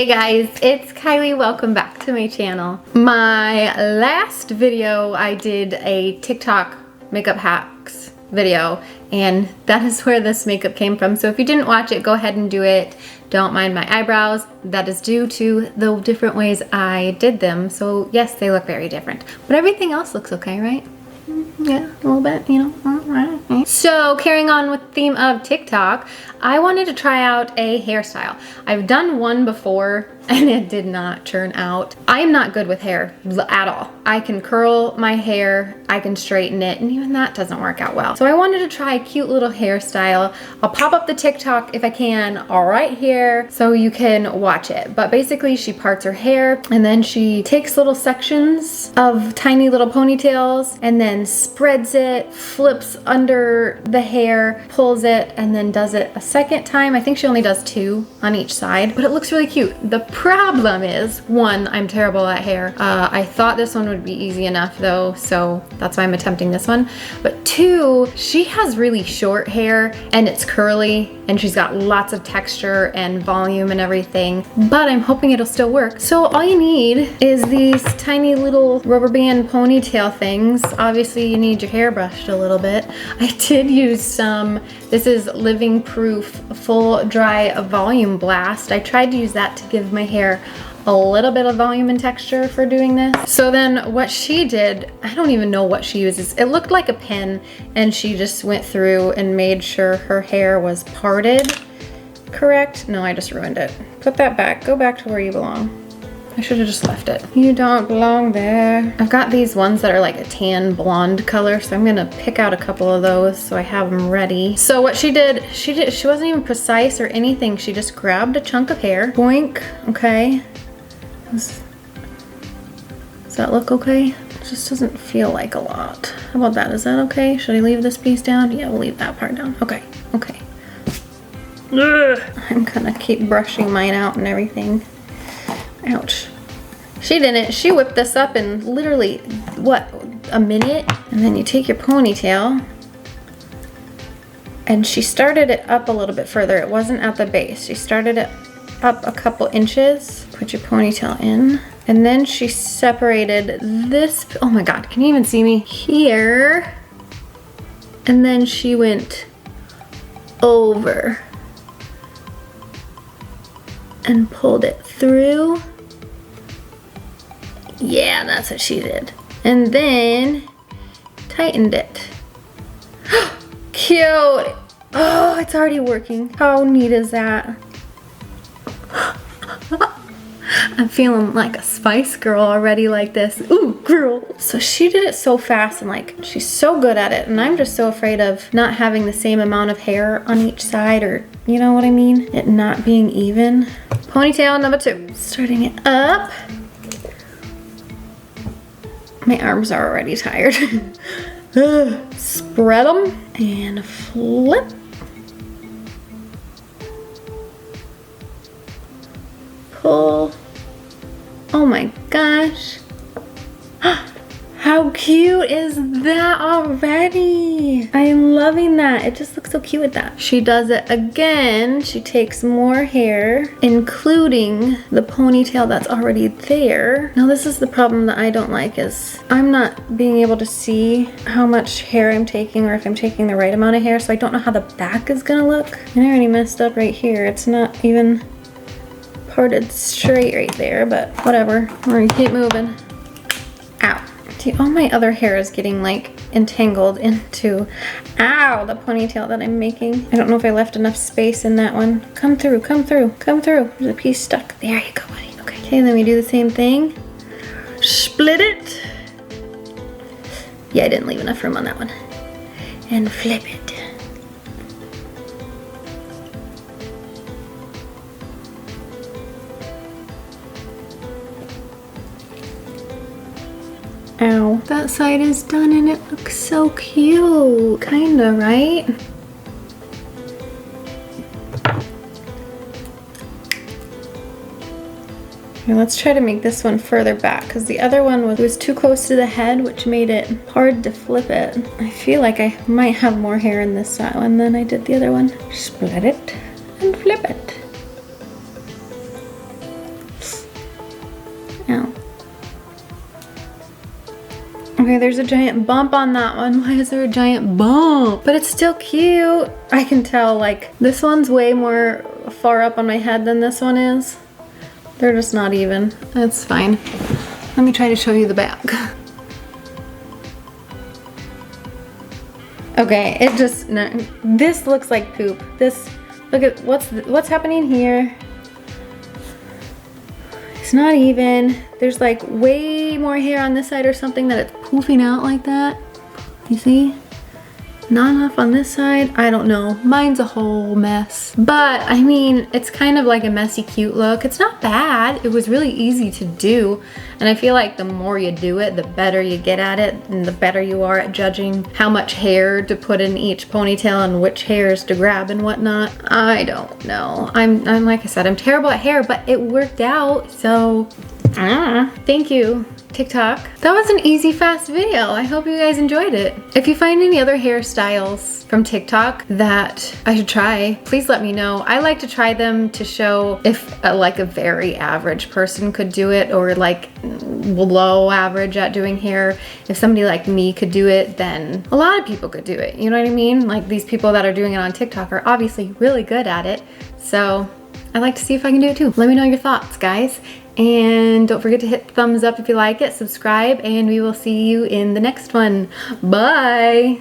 Hey guys, it's Kylie. Welcome back to my channel. My last video I did a TikTok makeup hacks video, and that is where this makeup came from. So if you didn't watch it, go ahead and do it. Don't mind my eyebrows. That is due to the different ways I did them. So yes, they look very different, but everything else looks okay, right? Yeah, a little bit, you know. So carrying on with the theme of TikTok, I wanted to try out a hairstyle. I've done one before and it did not turn out. I am not good with hair at all. I can curl my hair, I can straighten it, and even that doesn't work out well. So I wanted to try a cute little hairstyle. I'll pop up the TikTok if I can right here so you can watch it. But basically she parts her hair and then she takes little sections of tiny little ponytails and then spreads it, flips under the hair, pulls it, and then does it a second time. I think she only does 2 on each side, but it looks really cute. The problem is, 1, I'm terrible at hair. I thought this one would be easy enough though, so that's why I'm attempting this one. But 2, she has really short hair and it's curly and she's got lots of texture and volume and everything, but I'm hoping it'll still work. So all you need is these tiny little rubber band ponytail things. Obviously you need your hair brushed a little bit. I did use some, this is Living Proof Full Dry Volume Blast. I tried to use that to give my hair a little bit of volume and texture for doing this. So then what she did, I don't even know what she uses. It looked like a pin and she just went through and made sure her hair was parted correct. No, I just ruined it. Put that back, go back to where you belong. I should have just left it. You don't belong there. I've got these ones that are like a tan blonde color, so I'm gonna pick out a couple of those so I have them ready. So what she did, she wasn't even precise or anything. She just grabbed a chunk of hair, boink, okay. Does that look okay? It just doesn't feel like a lot. How about that? Is that okay? Should I leave this piece down? Yeah, we'll leave that part down. Okay, okay. Ugh. I'm gonna keep brushing mine out and everything. Ouch. She didn't. She whipped this up in literally, what, a minute? And then you take your ponytail and she started it up a little bit further. It wasn't at the base. She started it up a couple inches. Put your ponytail in. And then she separated this, oh my God, can you even see me? Here. And then she went over and pulled it through. Yeah, that's what she did. And then tightened it. Cute. Oh, it's already working. How neat is that? I'm feeling like a Spice Girl already like this. Ooh, girl. So she did it so fast and like, she's so good at it. And I'm just so afraid of not having the same amount of hair on each side, or you know what I mean? It not being even. Ponytail number 2. Starting it up. My arms are already tired. Spread them and flip. Pull. Oh my gosh. How cute is that already? I am loving that. It just looks so cute with that. She does it again. She takes more hair, including the ponytail that's already there. Now this is the problem that I don't like, is I'm not being able to see how much hair I'm taking or if I'm taking the right amount of hair, so I don't know how the back is gonna look. And I already messed up right here. It's not even parted straight right there, but whatever. We're gonna keep moving. Ow. See, all my other hair is getting like entangled into, ow, the ponytail that I'm making. I don't know if I left enough space in that one. Come through, come through, come through. There's a piece stuck. There you go, buddy. Okay, then we do the same thing. Split it. Yeah, I didn't leave enough room on that one. And flip it. Ow. That side is done and it looks so cute. Kinda, right? Here, let's try to make this one further back because the other one was too close to the head, which made it hard to flip it. I feel like I might have more hair in this one than I did the other one. Split it and flip it. Ow. Okay, there's a giant bump on that one. Why is there a giant bump? But it's still cute. I can tell, like, this one's way more far up on my head than this one is. They're just not even. That's fine. Let me try to show you the back. Okay, it just, no, this looks like poop. This, look at what's happening here. It's not even. There's like way more hair on this side or something that it's poofing out like that. You see? Not enough on this side. I don't know. Mine's a whole mess. But I mean, it's kind of like a messy, cute look. It's not bad. It was really easy to do. And I feel like the more you do it, the better you get at it and the better you are at judging how much hair to put in each ponytail and which hairs to grab and whatnot. I don't know. I'm like I said, I'm terrible at hair, but it worked out. So, thank you, TikTok. That was an easy, fast video. I hope you guys enjoyed it. If you find any other hairstyles from TikTok that I should try, please let me know. I like to try them to show if like a very average person could do it, or like below average at doing hair. If somebody like me could do it, then a lot of people could do it. You know what I mean? Like, these people that are doing it on TikTok are obviously really good at it. So I'd like to see if I can do it too. Let me know your thoughts, guys. And don't forget to hit the thumbs up if you like it, subscribe, and we will see you in the next one. Bye!